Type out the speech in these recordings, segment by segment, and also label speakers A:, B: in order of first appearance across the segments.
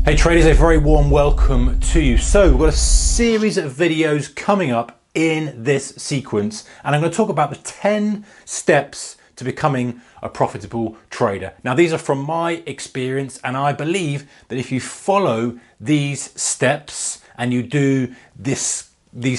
A: Hey traders, a very warm welcome to you. So we've got a series of videos coming up in this sequence, and I'm going to talk about the 10 steps to becoming a profitable trader. Now these are from my experience, and I believe that if you follow these steps and you do these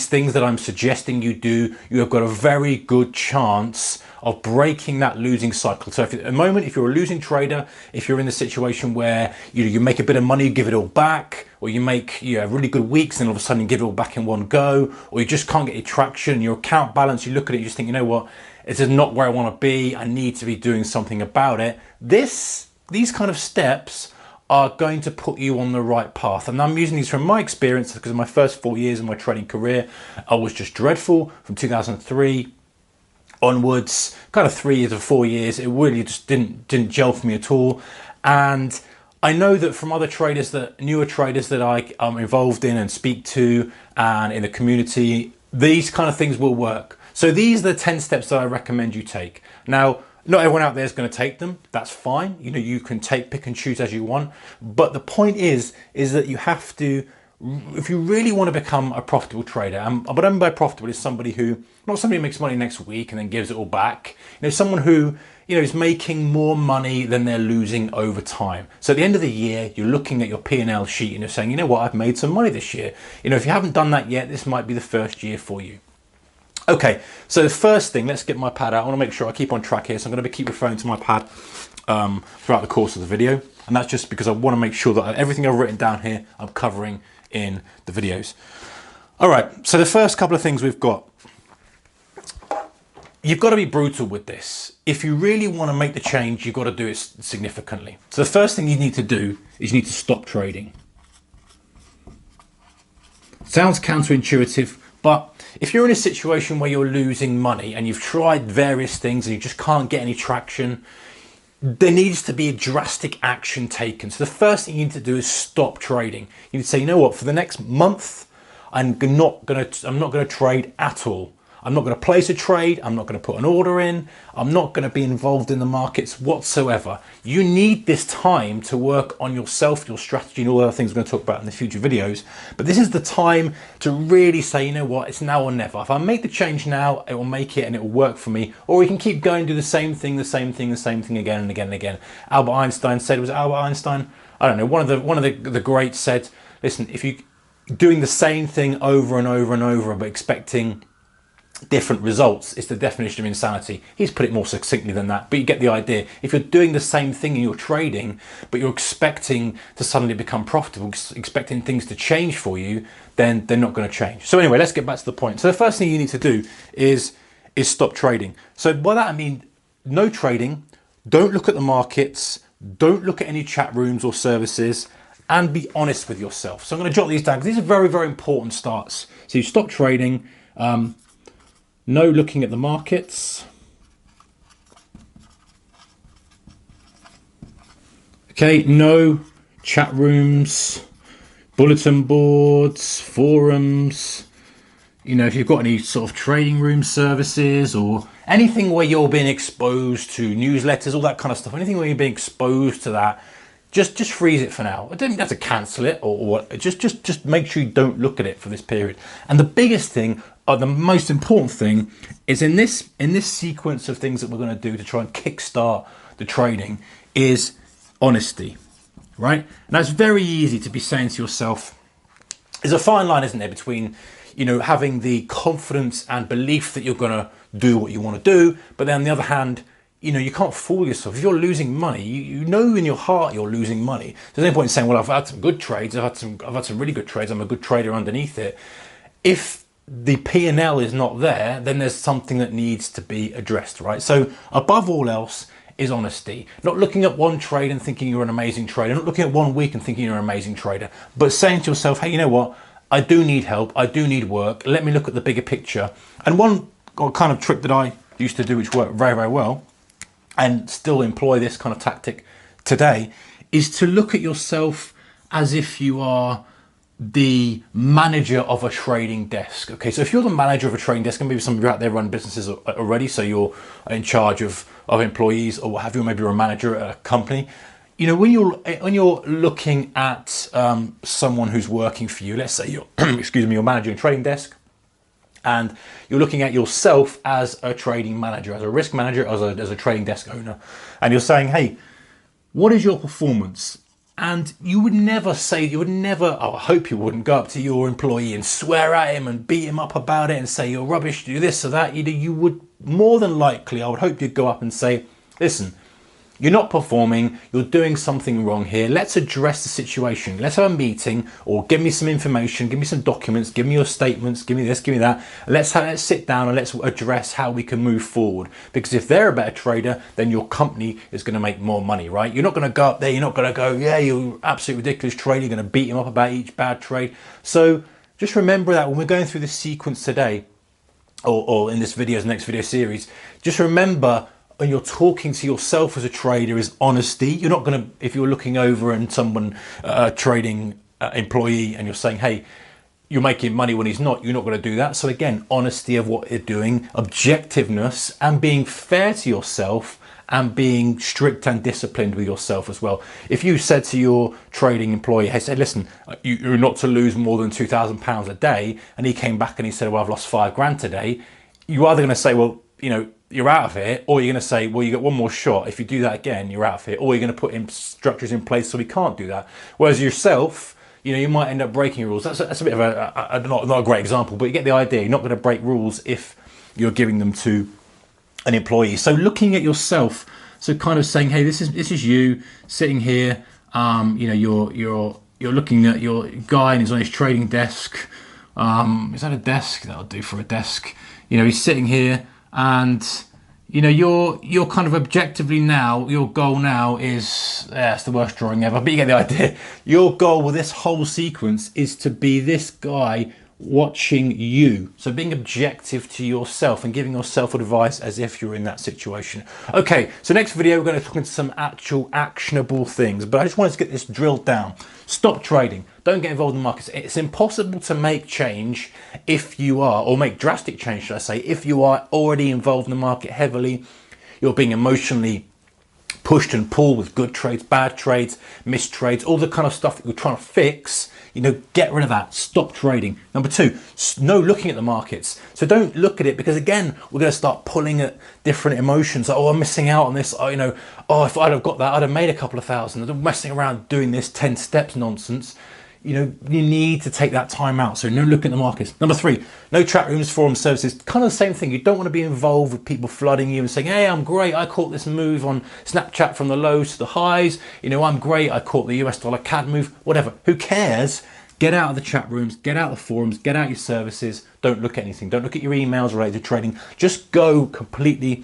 A: things that I'm suggesting you do, you have got a very good chance of breaking that losing cycle. So if at the moment, if you're a losing trader, if you're in the situation where you make a bit of money, you give it all back, or you make really good weeks and all of a sudden you give it all back in one go, or you just can't get your traction, your account balance, you look at it, you just think, you know what, this is not where I want to be, I need to be doing something about it. These kind of steps are going to put you on the right path. And I'm using these from my experience because in my first 4 years of my trading career, I was just dreadful. From 2003 onwards, kind of 3 years or 4 years, it really just didn't gel for me at all. And I know that from other traders, newer traders that I am involved in and speak to and in the community, these kind of things will work. So these are the 10 steps that I recommend you take. Now, not everyone out there is going to take them. That's fine. You can pick and choose as you want. But the point is that you have to, if you really want to become a profitable trader, and what I mean by profitable is somebody who, not somebody who makes money next week and then gives it all back. Someone who, is making more money than they're losing over time. So at the end of the year, you're looking at your P&L sheet and you're saying, you know what, I've made some money this year. If you haven't done that yet, this might be the first year for you. Okay, so the first thing, let's get my pad out. I want to make sure I keep on track here, so I'm going to keep referring to my pad throughout the course of the video. And that's just because I want to make sure that everything I've written down here, I'm covering in the videos. All right, so the first couple of things we've got. You've got to be brutal with this. If you really want to make the change, you've got to do it significantly. So the first thing you need to do is you need to stop trading. Sounds counterintuitive, but if you're in a situation where you're losing money and you've tried various things and you just can't get any traction, there needs to be a drastic action taken. So the first thing you need to do is stop trading. You need to say, you know what, for the next month, I'm not going to trade at all. I'm not going to place a trade. I'm not going to put an order in. I'm not going to be involved in the markets whatsoever. You need this time to work on yourself, your strategy, and all the other things we're going to talk about in the future videos. But this is the time to really say, you know what, it's now or never. If I make the change now, it will make it and it will work for me. Or we can keep going and do the same thing again and again and again. Albert Einstein said, was it Albert Einstein? I don't know. One of the greats said, listen, if you doing the same thing over and over and over, but expecting different results, is the definition of insanity. He's put it more succinctly than that, but you get the idea. If you're doing the same thing in your trading, but you're expecting to suddenly become profitable, expecting things to change for you, then they're not going to change. So anyway, let's get back to the point. So the first thing you need to do is stop trading. So by that I mean no trading, don't look at the markets, don't look at any chat rooms or services, and be honest with yourself. So I'm going to jot these down because these are very, very important starts. So you stop trading, no looking at the markets. Okay, no chat rooms, bulletin boards, forums. If you've got any sort of trading room services or anything where you're being exposed to newsletters, all that kind of stuff, anything where you're being exposed to that, just freeze it for now. I don't have to cancel it or just make sure you don't look at it for this period. And the biggest thing, or the most important thing, is in this sequence of things that we're going to do to try and kickstart the trading is honesty, right? Now it's very easy to be saying to yourself, there's a fine line, isn't there, between having the confidence and belief that you're going to do what you want to do, but then on the other hand, you can't fool yourself. If you're losing money, you know in your heart you're losing money. There's no point in saying, well, I've had some good trades, I've had some really good trades, I'm a good trader underneath it. If the P&L is not there, then there's something that needs to be addressed, right? So above all else is honesty. Not looking at one trade and thinking you're an amazing trader, not looking at 1 week and thinking you're an amazing trader, but saying to yourself, hey, you know what? I do need help, I do need work, let me look at the bigger picture. And one kind of trick that I used to do, which worked very, very well, and still employ this kind of tactic today, is to look at yourself as if you are the manager of a trading desk. Okay, so if you're the manager of a trading desk, and maybe some of you out there run businesses already, so you're in charge of employees or what have you, maybe you're a manager at a company, you know, when you're looking at someone who's working for you, let's say you're excuse me, you're managing a trading desk, and you're looking at yourself as a trading manager, as a risk manager, as a trading desk owner, and you're saying, hey, what is your performance? And you would never, oh, I hope you wouldn't go up to your employee and swear at him and beat him up about it and say you're rubbish, do this or that. You would more than likely, I would hope you'd go up and say, listen, you're not performing, you're doing something wrong here. Let's address the situation. Let's have a meeting, or give me some information, give me some documents, give me your statements, give me this, give me that. Let's sit down and let's address how we can move forward. Because if they're a better trader, then your company is going to make more money, right? You're not going to go up there, you're not going to go, yeah, you're absolutely ridiculous trader, you're going to beat him up about each bad trade. So just remember that when we're going through this sequence today, or in this video's next video series, just remember, when you're talking to yourself as a trader, is honesty. You're not going to, if you're looking over and someone, trading employee, and you're saying, hey, you're making money when he's not, you're not going to do that. So again, honesty of what you're doing, objectiveness, and being fair to yourself, and being strict and disciplined with yourself as well. If you said to your trading employee, hey, said, listen, you're not to lose more than £2,000 a day, and he came back and he said, well, I've lost £5,000 today, you're either going to say, well, you know, you're out of here, or you're going to say, well, you got one more shot. If you do that again, you're out of here, or you're going to put in structures in place so we can't do that. Whereas yourself, you know, you might end up breaking rules. That's a bit of not a great example, but you get the idea. You're not going to break rules if you're giving them to an employee. So looking at yourself, so kind of saying, hey, this is you sitting here. You know, you're looking at your guy, and he's on his trading desk. Is that a desk? That'll do for a desk. You know, he's sitting here. And you know, you're kind of objectively now, your goal now is, it's the worst drawing ever, but you get the idea. Your goal with this whole sequence is to be this guy watching you. So being objective to yourself and giving yourself advice as if you're in that situation. Okay, so next video we're going to talk into some actual actionable things, but I just wanted to get this drilled down. Stop trading. Don't get involved in the markets. It's impossible to make change if you are, or make drastic change, should I say, if you are already involved in the market heavily. You're being emotionally pushed and pulled with good trades, bad trades, missed trades, all the kind of stuff that you're trying to fix. You know, get rid of that. Stop trading. Number two, no looking at the markets. So don't look at it, because again, we're going to start pulling at different emotions. Like, oh, I'm missing out on this. Oh, you know, oh, if I'd have got that, I'd have made a couple of thousand. I'm messing around doing this 10 steps nonsense. You know, you need to take that time out. So no looking at the markets. Number three, no chat rooms, forum services. Kind of the same thing. You don't want to be involved with people flooding you and saying, hey, I'm great. I caught this move on Snapchat from the lows to the highs. You know, I'm great. I caught the US dollar CAD move, whatever. Who cares? Get out of the chat rooms, get out of the forums, get out your services. Don't look at anything. Don't look at your emails related to trading. Just go completely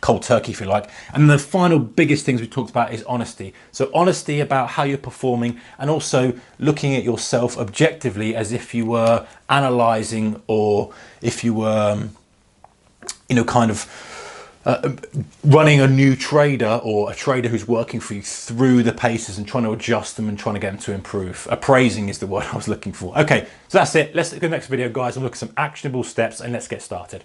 A: cold turkey, if you like. And the final biggest things we talked about is honesty. So honesty about how you're performing, and also looking at yourself objectively as if you were analysing, or if you were, you know, kind of running a new trader, or a trader who's working for you through the paces and trying to adjust them and trying to get them to improve. Appraising is the word I was looking for. Okay, so that's it. Let's go to the next video, guys, and look at some actionable steps, and let's get started.